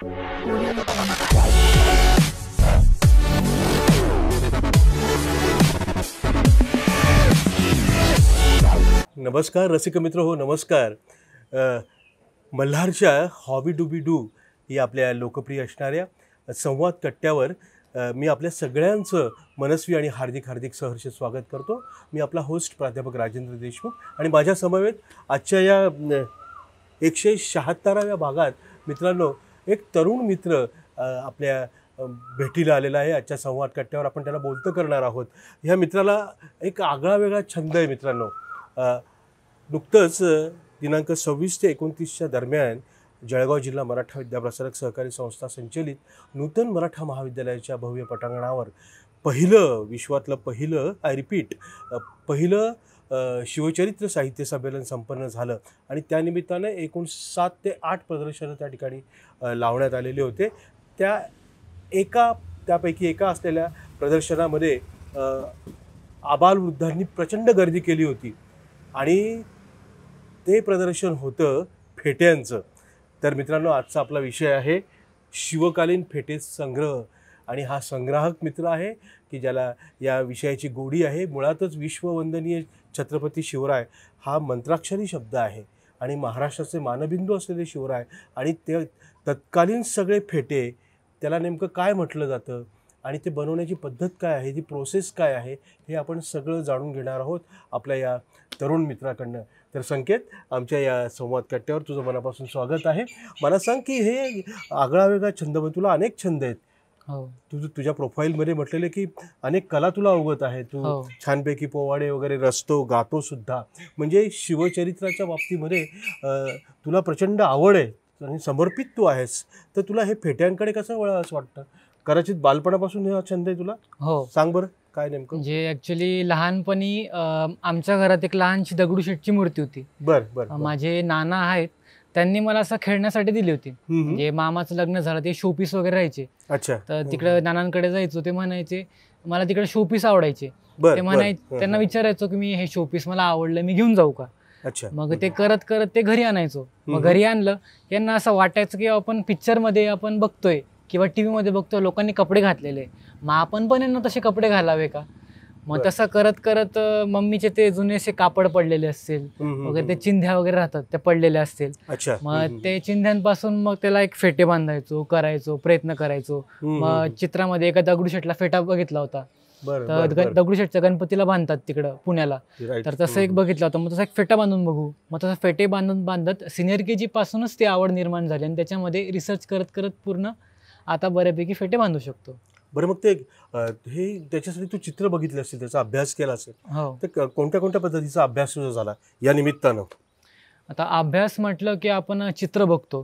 नमस्कार रसिक मित्र हो, नमस्कार. मल्हारच्या हॉबी डूबी डू ही आपल्या लोकप्रिय असणाऱ्या संवाद कट्ट्यावर मी आपल्या सगळ्यांचं मनस्वी आणि हार्दिक सहर्ष स्वागत करतो. मी आपला होस्ट प्राध्यापक राजेंद्र देशमुख आणि माझ्या समवेत आजच्या या 176व्या भागात मित्रांनो एक तरुण मित्र आपल्या भेटीला आलेला आहे. आजच्या संवाद कट्ट्यावर आपण त्याला बोलतं करणार आहोत. ह्या मित्राला एक आगळा वेगळा छंद आहे मित्रांनो. नुकतंच दिनांक 26 ते 29च्या दरम्यान जळगाव जिल्हा मराठा विद्याप्रसारक सहकारी संस्था संचलित नूतन मराठा महाविद्यालयाच्या भव्य पटांगणावर विश्वातलं पहिलं शिवचरित्र साहित्य संमेलन संपन्न झालं आणि त्यानिमित्ताने एकूण 7 ते 8 प्रदर्शनं त्या ठिकाणी लावण्यात आलेले होते. त्यापैकी एका असलेल्या प्रदर्शनामध्ये आबालवृद्धांनी प्रचंड गर्दी केली होती आणि ते प्रदर्शन होतं फेट्यांचं. तर मित्रांनो, आजचा आपला विषय आहे शिवकालीन फेटे संग्रह आणि हा संग्राहक मित्र आहे की ज्याला या विषयाची गोडी आहे. मुळातच विश्ववंदनीय छत्रपती शिवराय हा मंत्राक्षरी शब्द आहे आणि महाराष्ट्राचे मानबिंदू असलेले शिवराय आणि ते तत्कालीन सगळे फेटे त्याला नेमकं काय म्हटलं जातं आणि ते बनवण्याची पद्धत काय आहे, ती प्रोसेस काय आहे, हे आपण सगळं जाणून घेणार आहोत आपल्या या तरुण मित्राकडनं. तर संकेत, आमच्या या संवाद कट्ट्यावर तुझं मनापासून स्वागत आहे. मला सांग की हे आगळा वेगळा छंद, तुला अनेक छंद आहेत. तुझ्या प्रोफाईलमध्ये म्हटलेले की अनेक कला तुला अवगत आहे. तू छानपैकी पोवाडे वगैरे रचतो, गातो सुद्धा. म्हणजे शिवचरित्राच्या बाबतीमध्ये तुला प्रचंड आवड आहे आणि समर्पित तू आहेस. तर तुला हे फेट्यांकडे कसं वळावंसं वाटतं? कदाचित बालपणापासून हा छंद आहे तुला? हो. सांग बरं काय नेमकं. म्हणजे ऍक्च्युली लहानपणी आमच्या घरात एक लहानशी दगडूशेठची मूर्ती होती. बरं. माझे नाना आहेत, त्यांनी मला असं खेळण्यासाठी दिली होती. म्हणजे मामाचं लग्न झालं, ते शोपीस वगैरे राहायचे. अच्छा. तर तिकडे नानांकडे जायचो, ते म्हणायचे मला तिकडे शोपीस आवडायचे. ते म्हणायचे, त्यांना विचारायचो की मी हे शोपीस मला आवडलं, मी घेऊन जाऊ का? अच्छा. मग ते करत ते घरी आणायचो. मग घरी आणलं, यांना असं वाटायचं की आपण पिक्चरमध्ये आपण बघतोय किंवा टीव्ही मध्ये बघतोय लोकांनी कपडे घातलेले, मग आपण पण यांना तसे कपडे घालावे का? मग तसं करत मम्मीचे ते जुनेसे कापड पडलेले असतील वगैरे, ते चिंध्या वगैरे राहतात त्या पडलेल्या असतील. मग ते चिंध्यांपासून मग त्याला एक फेटे बांधायचो, प्रयत्न करायचो. मग चित्रामध्ये एका दगडूशेठला फेटा बघितला होता. तर दगडूशेठच्या गणपतीला बांधतात तिकडं पुण्याला, तर तसं एक बघितलं होतं. मग तसा एक फेटा बांधून बघू, मग तसं फेटे बांधत सिनियर KG पासूनच ती आवड निर्माण झाली आणि त्याच्यामध्ये रिसर्च करत पूर्ण आता बऱ्यापैकी फेटे बांधू शकतो. बरं, मग ते हे त्याच्यासाठी तू चित्र बघितले असतील, त्याचा अभ्यास केला असेल. हो. तर कोणत्या पद्धतीचा अभ्यास तुझा झाला या निमित्तानं? आता अभ्यास म्हटलं की आपण चित्र बघतो.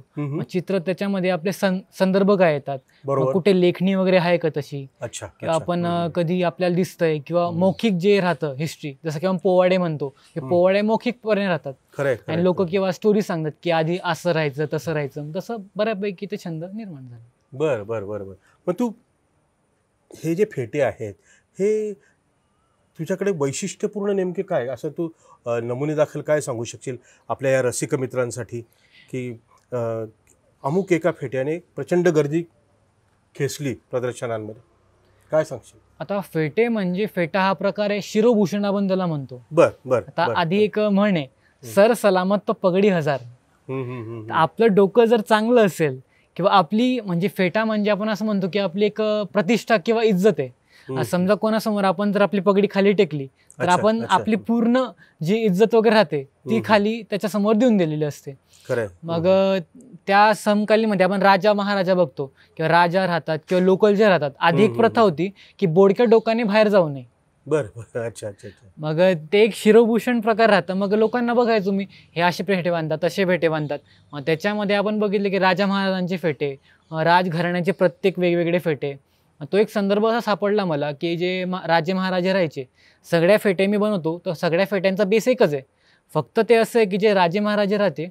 चित्र त्याच्यामध्ये आपले संदर्भ काय येतात, कुठे लेखणी वगैरे आहे का तशी, किंवा आपण कधी आपल्याला दिसतंय किंवा मौखिक जे राहतं हिस्ट्री, जसं की आपण पोवाडे म्हणतो, हे पोवाडे मौखिकपणे राहतात आणि लोक किंवा स्टोरी सांगतात की आधी असं राहायचं तसं राहायचं. तसं बऱ्यापैकी ते छंद निर्माण झाले. बरं. मग तू हे जे फेटे आहेत हे तुझ्याकडे वैशिष्ट्यपूर्ण नेमके काय, असं तू नमुने दाखल काय सांगू शकशील आपल्या या रसिक मित्रांसाठी की अमुक एका फेट्याने प्रचंड गर्दी खेचली प्रदर्शनांमध्ये, काय सांगशील? आता फेटे म्हणजे फेटा हा प्रकार आहे शिरोभूषण आपण त्याला म्हणतो. आता आधी एक म्हण आहे, सर सलामत तो पगडी हजार. आपलं डोकं जर चांगलं असेल किंवा आपली म्हणजे फेटा म्हणजे आपण असं म्हणतो की आपली एक प्रतिष्ठा किंवा इज्जत आहे. समजा कोणासमोर आपण जर आपली पगडी खाली टेकली तर आपण आपली पूर्ण जी इज्जत वगैरे राहते ती खाली त्याच्या समोर देऊन दिलेली असते. मग त्या समकालीमध्ये आपण राजा महाराजा बघतो किंवा राजा राहतात किंवा लोकल जे राहतात. आधी एक प्रथा होती की बोडक्या डोकाने बाहेर जाऊ नये. अच्छा. मग ते एक शिरोभूषण प्रकार राहतं. मग लोकांना बघायचो मी, हे असे फेटे बांधतात, तसे फेटे बांधतात. मग त्याच्यामध्ये आपण बघितले की राजा महाराजांचे फेटे, राजघराण्याचे प्रत्येक वेगवेगळे फेटे. तो एक संदर्भ असा सापडला मला की जे राजे महाराजे राहायचे, सगळ्या फेटे मी बनवतो तर सगळ्या फेट्यांचा बेस एकच आहे. फक्त ते असं आहे की जे राजे महाराजे राहते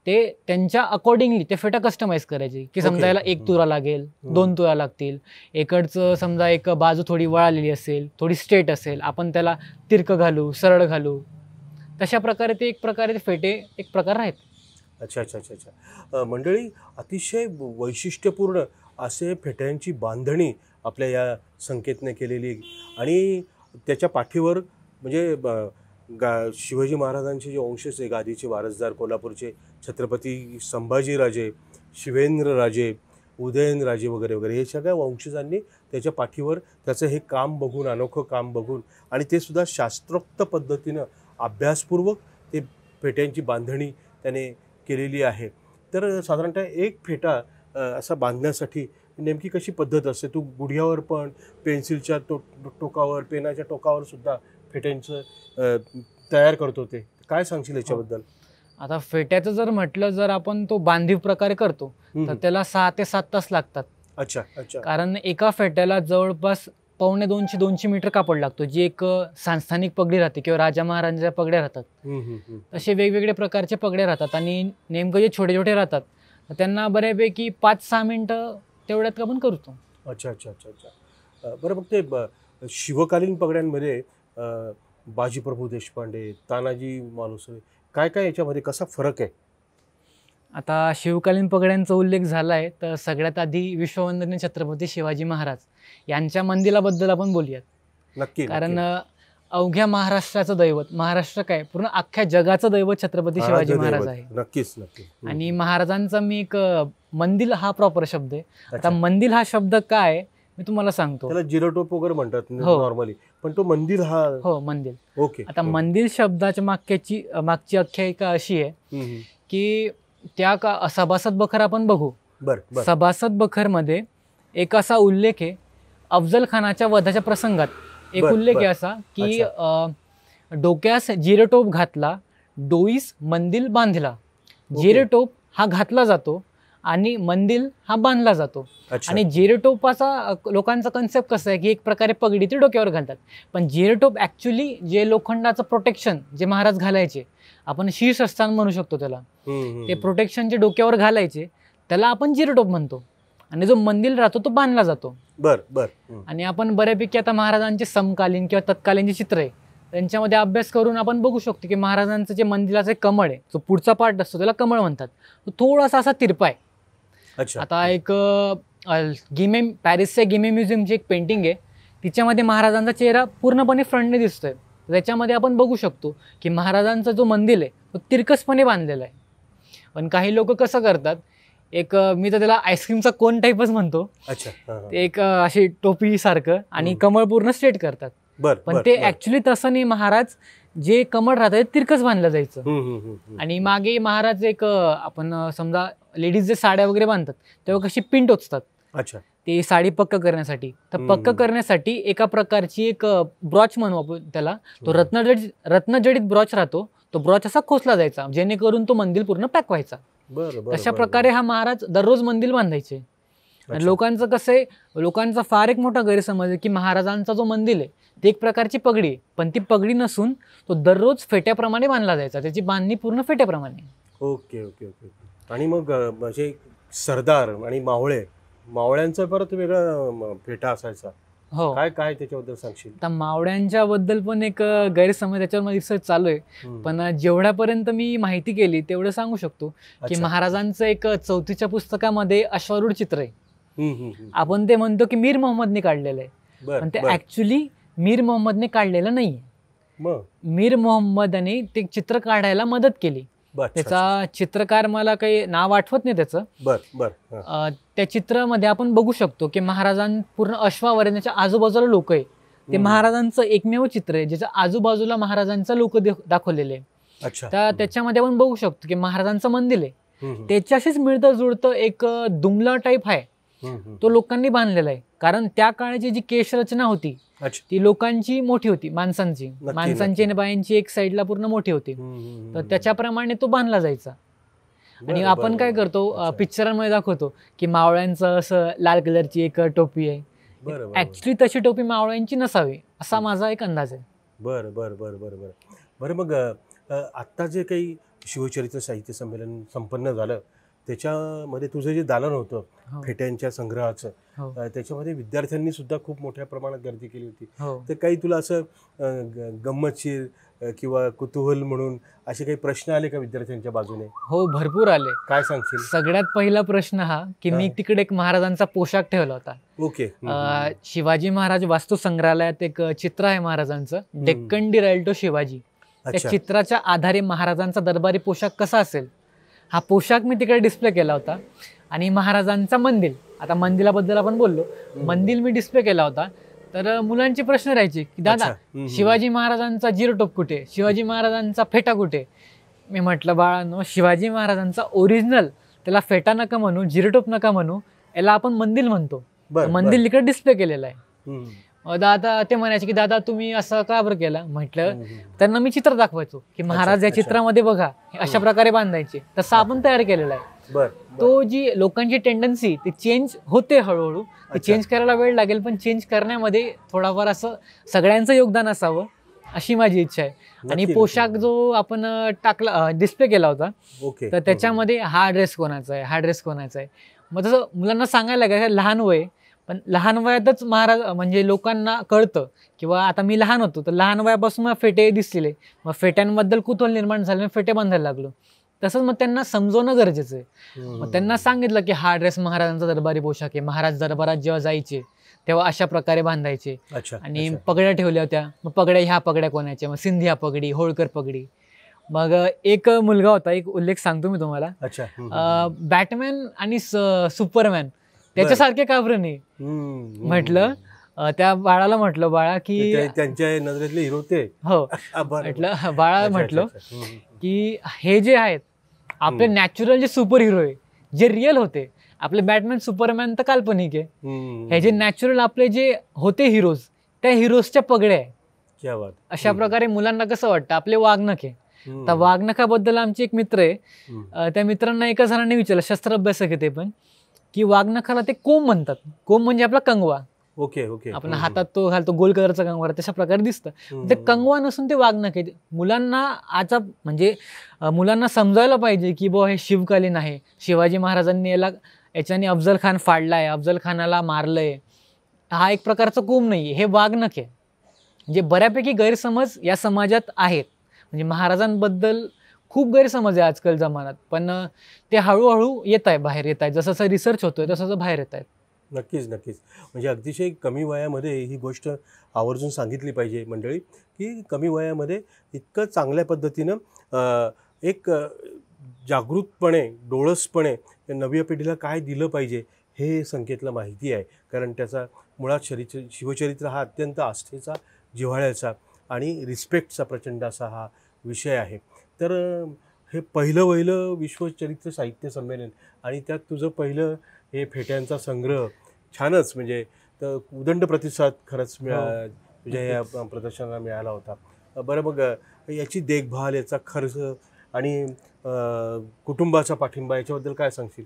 ते त्यांच्या अकॉर्डिंगली ते फेटा कस्टमाइज करायचे की समजा याला 1 तुरा लागेल, 2 तुरा लागतील. इकडचं समजा एक बाजू थोडी वळालेली असेल, थोडी स्ट्रेट असेल, आपण त्याला तिरकं घालू, सरळ घालू. तशा प्रकारे ते एक प्रकारे फेटे एक प्रकार आहेत. अच्छा अच्छा अच्छा अच्छा. मंडळी, अतिशय वैशिष्ट्यपूर्ण असे फेट्यांची बांधणी आपल्या या संकेतने केलेली आणि त्याच्या पाठीवर म्हणजे शिवाजी महाराजांचे जे वंशज आहे, गादीचे वारसदार कोल्हापूरचे छत्रपती संभाजीराजे, शिवेंद्रराजे, उदयनराजे वगैरे वगैरे हे सगळ्या वंशजांनी त्याच्या पाठीवर त्याचं हे काम बघून, अनोखं काम बघून आणि ते सुद्धा शास्त्रोक्त पद्धतीनं अभ्यासपूर्वक ते फेट्यांची बांधणी त्याने केलेली आहे. तर साधारणतः एक फेटा असा बांधण्यासाठी नेमकी कशी पद्धत असते? तू गुढग्यावर पण, पेन्सिलच्या टोकावर, पेनाच्या टोकावर सुद्धा फेट्यांचं तयार करतो, ते काय सांगशील याच्याबद्दल? आता फेट्याचं जर म्हटलं, जर आपण तो बांधीव प्रकारे करतो तर त्याला 6 ते 7 तास लागतात. अच्छा अच्छा. कारण एका फेट्याला जवळपास 250-200 मीटर कापड लागतो. जी एक सांस्थानिक पगडी राहते किंवा राजा महाराजांच्या पगड्या राहतात, असे वेगवेगळे प्रकारचे पगड्या राहतात आणि नेमकं जे छोटे छोटे राहतात त्यांना बऱ्यापैकी 5-6 मिनिटं तेवढ्यात आपण करतो. अच्छा अच्छा अच्छा अच्छा. बरं, मग ते शिवकालीन पगड्यांमध्ये बाजीप्रभू देशपांडे, तानाजी मालुसरे, काय काय याच्यामध्ये कसा फरक आहे? आता शिवकालीन पगड्यांचा उल्लेख झाला आहे तर सगळ्यात आधी विश्ववंदनीय छत्रपती शिवाजी महाराज यांच्या मंदिराबद्दल आपण बोलूयात. नक्की. कारण अवघ्या महाराष्ट्राचं दैवत, महाराष्ट्र काय पूर्ण अख्ख्या जगाचं दैवत छत्रपती शिवाजी महाराज आहे. नक्कीच नक्की. आणि महाराजांचा मी एक मंदिर हा प्रॉपर शब्द आहे. आता मंदिर हा शब्द काय मी तुम्हाला सांगतो. त्याला जिरोटोप वगैरे म्हणतात नॉर्मली, पण तो मंदिर हा. हो, मंदिर. ओके. आता मंदिर शब्दाच्या मागची आख्यायिका अशी आहे की त्या का सभासद बखर आपण बघू. सभासद बखर मध्ये एक असा उल्लेख आहे, अफजल खानाच्या वधाच्या प्रसंगात एक उल्लेख आहे असा की डोक्यास जिरेटोप घातला, डोईस मंदिर बांधला. जिरेटोप हा घातला जातो आणि मंदिर हा बांधला जातो. आणि जिरेटोपाचा लोकांचा कन्सेप्ट कसा आहे की एक प्रकारे पगडी ते डोक्यावर घालतात, पण जिरेटोप ऍक्च्युली जे लोखंडाचं प्रोटेक्शन जे महाराज घालायचे, आपण शीर्षस्थान म्हणू शकतो त्याला, ते प्रोटेक्शन जे डोक्यावर घालायचे त्याला आपण जिरेटोप म्हणतो. आणि जो मंदिर राहतो तो बांधला जातो. आणि आपण बऱ्यापैकी आता महाराजांचे समकालीन किंवा तत्कालीन जे चित्र आहे त्यांच्यामध्ये अभ्यास करून आपण बघू शकतो की महाराजांचं जे मंदिराचं कमळ आहे, जो पुढचा पार्ट असतो त्याला कमळ म्हणतात, तो थोडासा असा तिरपा आहे. आता एक पॅरिसच्या गिमे म्युझियमची एक पेंटिंग आहे, तिच्यामध्ये महाराजांचा चेहरा पूर्णपणे फ्रंटने दिसतोय. त्याच्यामध्ये आपण बघू शकतो की महाराजांचा जो मंदिर आहे तो तिरकसपणे बांधलेला आहे. पण काही लोक कसं करतात, एक मी तर त्याला आईस्क्रीमचा कोन टाईपच म्हणतो, एक अशी टोपी सारखं आणि कमळ पूर्ण स्ट्रेट करतात. पण ते ऍक्च्युली तसं नाही. महाराज जे कमळ राहतं तिरकस बांधलं जायचं. आणि मागे महाराज एक आपण समजा लेडीज जे साड्या वगैरे बांधतात तेव्हा कशी पिन टोचतात, ते साडी पक्क करण्यासाठी. तर पक्क करण्यासाठी एका प्रकारची एक ब्रॉच म्हणू आपण त्याला, तो रत्नजडित ब्रॉच राहतो, तो ब्रॉच असा खोसला जायचा जेणेकरून तो मंदिर पूर्ण पॅक व्हायचा. अशा प्रकारे हा महाराज दररोज मंदिर बांधायचे. लोकांचं कसं आहे, लोकांचा फार एक मोठा गैरसमज आहे की महाराजांचा जो मंदिर आहे ती एक प्रकारची पगडी आहे, पण ती पगडी नसून तो दररोज फेट्याप्रमाणे बांधला जायचा. त्याची बांधणी पूर्ण फेट्याप्रमाणे. Okay okay okay. आणि मग म्हणजे सरदार आणि मावळ्यांचा परत वेगळा फेटा असायचा. हो. काय काय त्याच्याबद्दल सांगशील? आता मावळ्यांच्या बद्दल पण एक गैरसमज त्याच्यावर रिसर्च चालू आहे, पण जेवढ्यापर्यंत मी माहिती केली तेवढं सांगू शकतो की महाराजांचं एक 4थीच्या पुस्तकामध्ये अश्वारूढ चित्र आहे. आपण ते म्हणतो की मीर मोहम्मदने काढलेलं आहे, पण ते ऍक्च्युली मीर मोहम्मदने काढलेलं नाहीये. मीर मोहम्मदने ते चित्र काढायला मदत केली. त्याचा चित्रकार मला काही नाव आठवत नाही त्याचं. त्या चित्रामध्ये आपण बघू शकतो की महाराजां पूर्ण अश्वावरण्याच्या आजूबाजूला लोक आहे. ते महाराजांचं एकमेव चित्र आहे ज्याच्या आजूबाजूला महाराजांचा लोक दाखवलेले आहे. तर त्याच्यामध्ये आपण बघू शकतो की महाराजांचं मंदिर आहे त्याच्याशीच मिळतं जुळतं एक दुमला टाईप आहे, तो लोकांनी बांधलेला आहे. कारण त्या काळाची जी केश रचना होती ती लोकांची मोठी होती, माणसांची आणि बायांची एक साईडला पूर्ण मोठी होती. तर त्याच्याप्रमाणे तो बांधला जायचा. आणि आपण काय करतो, पिक्चरांमध्ये दाखवतो की मावळ्यांचं असं लाल कलरची एक टोपी आहे. ऍक्च्युली तशी टोपी मावळ्यांची नसावी असा माझा एक अंदाज आहे. बरं मग आत्ता जे काही शिवचरित्र साहित्य संमेलन संपन्न झालं त्याच्यामध्ये तुझं जे दालन होतं फेट्यांच्या संग्रहाचं, त्याच्यामध्ये विद्यार्थ्यांनी सुद्धा खूप मोठ्या प्रमाणात गर्दी केली होती. तर काही तुला असं गंमतशीर किंवा कुतूहल म्हणून असे काही प्रश्न आले का विद्यार्थ्यांच्या बाजूने? हो, भरपूर आले. काय सांगशील? सगळ्यात पहिला प्रश्न हा की मी तिकडे एक महाराजांचा पोशाख ठेवला होता. ओके. शिवाजी महाराज वास्तू संग्रहालयात एक चित्र आहे महाराजांचं, डेक्कन डिरायल्टो शिवाजी. त्या चित्राच्या आधारे महाराजांचा दरबारी पोशाख कसा असेल हा पोशाख मी तिकडे डिस्प्ले केला होता. आणि महाराजांचा मंदिर, आता मंदिराबद्दल आपण बोललो, मंदिर मी डिस्प्ले केला होता. तर मुलांचे प्रश्न राहायचे की दादा शिवाजी महाराजांचा जिरोटोप कुठे, शिवाजी महाराजांचा फेटा कुठे? मी म्हटलं बाळांनो, शिवाजी महाराजांचा ओरिजिनल त्याला फेटा नका म्हणू, जिरोटोप नका म्हणू, याला आपण मंदिर म्हणतो. मंदिर इकडे डिस्प्ले केलेलं आहे. दादा ते म्हणायचे की दादा तुम्ही असं का बरं केलं? म्हटलं त्यांना मी चित्र दाखवायचो की महाराज या चित्रामध्ये बघा अशा प्रकारे बांधायचे, तसं आपण तयार केलेला आहे. तो जी लोकांची टेंडन्सी ती चेंज होते हळूहळू, ते चेंज करायला वेळ लागेल, पण चेंज करण्यामध्ये थोडाफार असं सगळ्यांचं योगदान असावं अशी माझी इच्छा आहे. आणि पोशाख जो आपण टाकला डिस्प्ले केला होता, तर त्याच्यामध्ये हा ड्रेस कोणाचा आहे, हा ड्रेस कोणाचा आहे. मग तसं मुलांना सांगायला लागेल, लहान वय, पण लहान वयातच महाराज म्हणजे लोकांना कळतं. किंवा आता मी लहान होतो तर लहान वयापासून मला फेटे दिसलेले, मग फेट्यांबद्दल कुतूहल निर्माण झालं, मी फेटे बांधायला लागलो. तसंच मग त्यांना समजवणं गरजेचं आहे. मग त्यांना सांगितलं की हा ड्रेस महाराजांचा दरबारी पोशाख आहे, महाराज दरबारात जेव्हा जायचे तेव्हा अशा प्रकारे बांधायचे. आणि पगड्या ठेवल्या होत्या, मग पगड्या ह्या पगड्या कोणाच्या, मग सिंधिया पगडी, होळकर पगडी. मग एक मुलगा होता, एक उल्लेख सांगतो मी तुम्हाला, बॅटमॅन आणि सुपरमॅन त्याच्यासारखे का बरं नाही? म्हटलं त्या बाळाला म्हटलं बाळा की त्यांच्या नजरेतले हिरो ते. हो, म्हटलं बाळा, म्हटलं की हे जे आहेत आपले नॅचरल जे सुपर हिरो आहे, जे रिअल होते, आपले बॅटमॅन सुपरमॅन तर काल्पनिक आहे, हे जे नॅचरल आपले जे होते हिरोज, त्या हिरोजच्या पगड्या आहे. अशा प्रकारे मुलांना कसं वाटतं आपले वागणक आहे. तर वागणकाबद्दल आमचे एक मित्र आहे, त्या मित्रांना एका जणांनी विचारलं, शस्त्र अभ्यासक आहे ते पण, की वागणकाला ते कोंब म्हणतात. कोंब म्हणजे आपला कंगवा. आपण हातात तो घालतो गोल कलरचा कंगवा, तशा प्रकारे दिसतं. ते कंगवा नसून ते वागणक आहे. मुलांना आता म्हणजे मुलांना समजायला पाहिजे की बुवा हे शिवकालीन आहे, शिवाजी महाराजांनी याच्याने अफजल खान फाडलाय, अफजल खानाला मारलंय, हा एक प्रकारचा कोंब नाही, हे वागणक आहे. म्हणजे बऱ्यापैकी गैरसमज या समाजात आहेत. म्हणजे महाराजांबद्दल खूप गैरसमज आहे आजकाल जमान्यात, पण ते हळूहळू येत आहे, बाहेर येत आहे. जसं रिसर्च होतोय तसं बाहेर येत आहेत. नक्कीच. म्हणजे अतिशय कमी वयामध्ये ही गोष्ट आवर्जून सांगितली पाहिजे मंडळी, की कमी वयामध्ये इतकं चांगल्या पद्धतीनं एक जागृतपणे, डोळसपणे नव्या पिढीला काय दिलं पाहिजे हे संकेतला माहिती आहे. कारण त्याचा मुळात शिवचरित्र हा अत्यंत आस्थेचा, जिव्हाळ्याचा आणि रिस्पेक्टचा प्रचंड असा हा विषय आहे. तर हे पहिलं विश्वचरित्र साहित्य संमेलन आणि त्यात तुझं पहिलं हे फेट्यांचा संग्रह, छानच. म्हणजे तर उदंड प्रतिसाद खरंच तुझ्या या प्रदर्शनाला मिळाला होता. बरं, मग याची देखभाल, याचा खर्च आणि कुटुंबाचा पाठिंबा याच्याबद्दल काय सांगशील?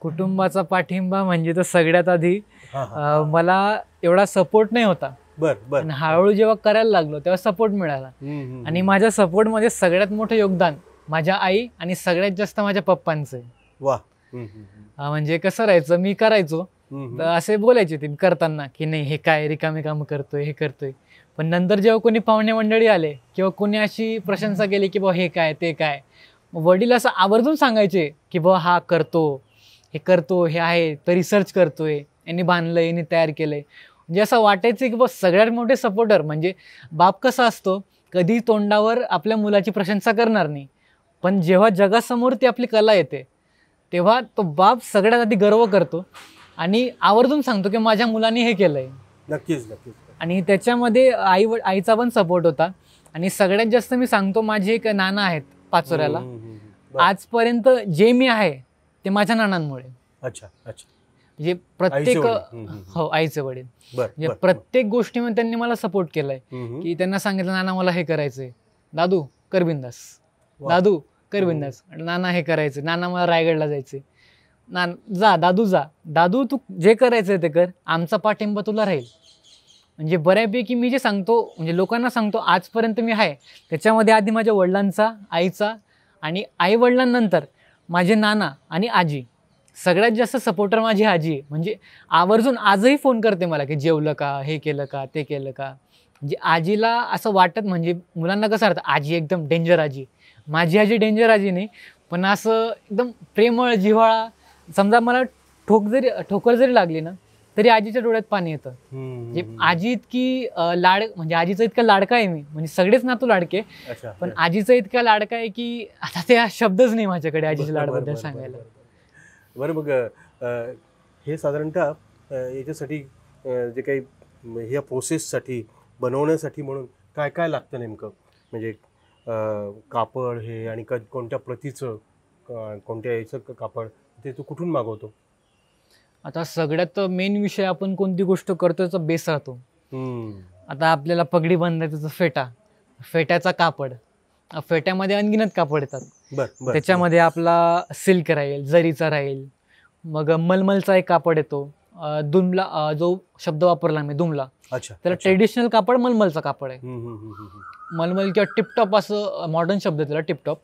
कुटुंबाचा पाठिंबा म्हणजे तर सगळ्यात आधी मला एवढा सपोर्ट नाही होता. बरं. हळूहळू जेव्हा करायला लागलो तेव्हा सपोर्ट मिळाला. आणि माझ्या सपोर्टमध्ये सगळ्यात मोठं योगदान माझ्या आई आणि सगळ्यात जास्त माझ्या पप्पांचं आहे. वा. म्हणजे कसं राहायचं, मी करायचो तर असे बोलायचे ते करताना की नाही हे काय रिकामे काम करतोय, हे करतोय. पण नंतर जेव्हा कोणी पाहुणे मंडळी आले किंवा कोणी अशी प्रशंसा केली की बा हे काय ते काय, वडील असं आवर्जून सांगायचे की बा हा करतो, हे आहे तर रिसर्च करतोय, यांनी बांधलंय, यांनी तयार केलंय. म्हणजे असं वाटायचं की बस सगळ्यात मोठे सपोर्टर म्हणजे बाप कसा असतो, कधी तोंडावर आपल्या मुलाची प्रशंसा करणार नाही, पण जेव्हा जगासमोर ती आपली कला येते तेव्हा तो बाप सगळ्यात आधी गर्व करतो आणि आवर्जून सांगतो की माझ्या मुलाने हे केलंय. नक्कीच. आणि त्याच्यामध्ये आईचा पण सपोर्ट होता. आणि सगळ्यात जास्त मी सांगतो, माझे एक नाना आहेत पाचोऱ्याला, आजपर्यंत जे मी आहे ते माझ्या नानांमुळे. म्हणजे प्रत्येक आईचे वडील म्हणजे प्रत्येक गोष्टीमध्ये त्यांनी मला सपोर्ट केलाय. की त्यांना सांगितलं नाना मला हे करायचंय, दादू कर बिंदास, दादू कर बिंदास. नाना हे करायचं, नाना मला रायगडला जायचंय, जा दादू तू जे करायचंय ते कर, आमचा पाठिंबा तुला राहील. म्हणजे बऱ्यापैकी मी जे सांगतो म्हणजे लोकांना सांगतो आजपर्यंत मी आहे त्याच्यामध्ये आधी माझ्या वडिलांचा, आईचा आणि आई वडिलांनंतर माझे नाना आणि आजी, सगळ्यात जास्त सपोर्टर माझी आजी आहे. म्हणजे आवर्जून आजही फोन करते मला की जेवलं का, हे केलं का, ते केलं का. म्हणजे आजीला असं वाटत, म्हणजे मुलांना कसं वाटतं आजी एकदम डेंजर आजी, माझी आजी डेंजर आजी नाही, पण असं एकदम प्रेमळ जिव्हाळा. समजा मला ठोकर जरी लागली ना तरी आजीच्या डोळ्यात पाणी येतं. म्हणजे आजी इतकी म्हणजे आजीचा इतका लाडका आहे मी, म्हणजे सगळेच नातू लाडके, पण आजीचा इतका लाडका आहे की आता ते शब्दच नाही माझ्याकडे आजीच्या लाडबद्दल सांगायला. बरं, मग हे साधारणतः याच्यासाठी जे काही ह्या प्रोसेससाठी बनवण्यासाठी म्हणून काय काय लागतं नेमकं, म्हणजे कापड हे आणि कोणत्या प्रतीचं कोणत्या याचं कापड ते तू कुठून मागवतो? आता सगळ्यात मेन विषय, आपण कोणती गोष्ट करतो त्याचा बेस राहतो. आता आपल्याला पगडी बांधायचं फेट्याचा कापड, फेट्यामध्ये अनगिनत कापड येतात. त्याच्यामध्ये आपला सिल्क राहील, जरीचा राहील, मग मलमलचा एक कापड येतो, दुमला जो शब्द वापरला मी दुमला, त्याला ट्रेडिशनल कापड मलमलचा कापड आहे. मलमल किंवा टिपटॉप असं मॉडर्न शब्द त्याला टिपटॉप.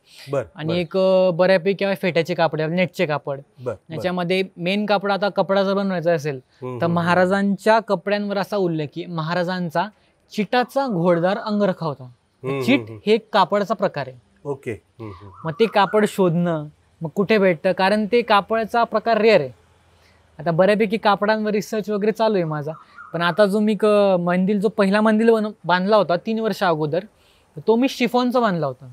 आणि एक बऱ्यापैकी फेट्याचे कापड आहे, नेटचे कापड. याच्यामध्ये मेन कापड, आता कपडा जर बनवायचा असेल तर महाराजांच्या कपड्यांवर असा उल्लेख की महाराजांचा चिटाचा घोडदार अंगरखा होता. चिट हे कापडाचा प्रकार आहे. ओके. मग ते कापड शोधणं, मग कुठे भेटतं, कारण ते कापडाचा प्रकार रेअर आहे. आता बऱ्यापैकी कापडांवर रिसर्च वगैरे चालू आहे माझा, पण आता जो मी जो पहिला मंदिर बांधला होता 3 वर्ष अगोदर, तो मी शिफॉनचा बांधला होता.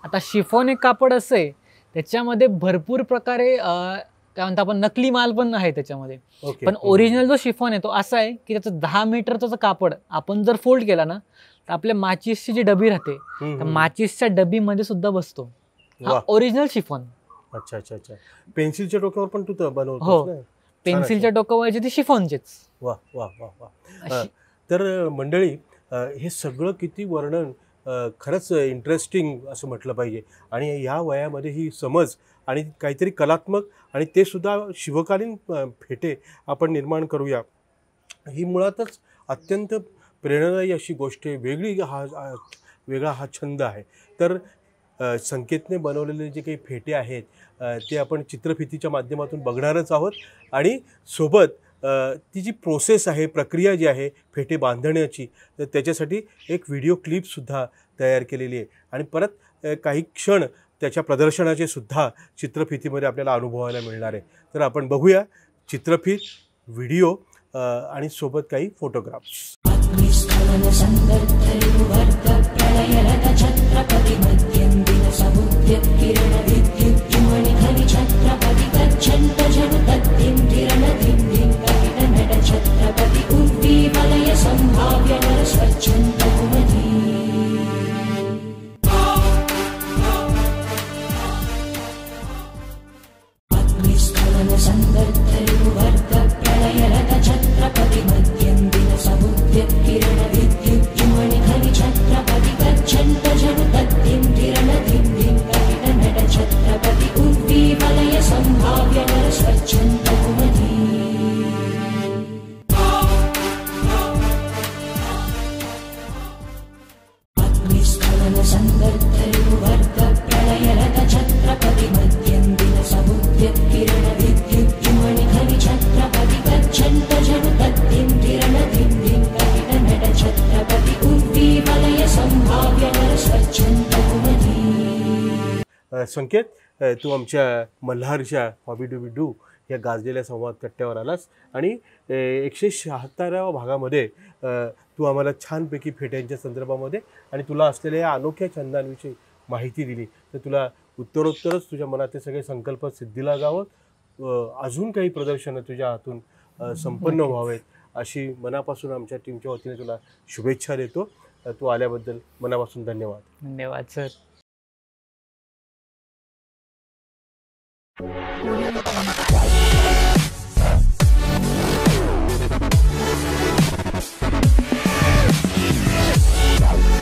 आता शिफॉन एक कापड असं आहे, त्याच्यामध्ये भरपूर प्रकारे काय म्हणतो आपण नकली माल पण आहे त्याच्यामध्ये. पण ओरिजिनल जो शिफॉन आहे तो असा आहे की त्याचं 10 मीटरचं कापड आपण जर फोल्ड केला ना तर आपल्या माचीसची जी डबी राहते त्या माचीसच्या डबीमध्ये सुद्धा बसतो. हा ओरिजिनल शिफॉन. अच्छा अच्छा अच्छा. पेन्सिलच्या डोक्यावर पण तू बनवतो? हो, पेन्सिलच्या डोक्यावरचे ते शिफॉनचेच. वा वा वा वा. तर मंडळी, हे सगळं किती वर्णन खरंच इंटरेस्टिंग असं म्हटलं पाहिजे. आणि या वयामध्ये ही समज आणि काहीतरी कलात्मक, आणि ते सुद्धा शिवकालीन फेटे आपण निर्माण करूया, ही मुळातच अत्यंत प्रेरणादायी अशी गोष्ट आहे. वेगळा हा छंद आहे. तर संकेतने बनवलेले जे काही फेटे आहेत ते आपण चित्रफितीच्या माध्यमातून बघणारच आहोत. आणि सोबत ती जी प्रोसेस आहे, प्रक्रिया जी आहे फेटे बांधण्याची, तर त्याच्यासाठी एक व्हिडिओ क्लिपसुद्धा तयार केलेली आहे. आणि परत काही क्षण त्याच्या प्रदर्शनाचे सुद्धा चित्रफितीमध्ये आपल्याला अनुभवायला मिळणार आहे. तर आपण बघूया चित्रफित, व्हिडिओ आणि सोबत काही फोटोग्राफ्स. संकेत, तू आमच्या मल्हारच्या हॉबी डूबी डू या गाजलेल्या संवाद कट्ट्यावर आलास आणि 176व्या भागामध्ये तू आम्हाला छानपैकी फेट्यांच्या संदर्भामध्ये आणि तुला असलेल्या या अनोख्या छंदांविषयी माहिती दिली. तर तुला उत्तरोत्तरच तुझ्या मनातले सगळे संकल्प सिद्धीला जावं, अजून काही प्रदर्शनं तुझ्या हातून संपन्न व्हावेत अशी मनापासून आमच्या टीमच्या वतीने तुला शुभेच्छा देतो. तू आल्याबद्दल मनापासून धन्यवाद. धन्यवाद सर. Right.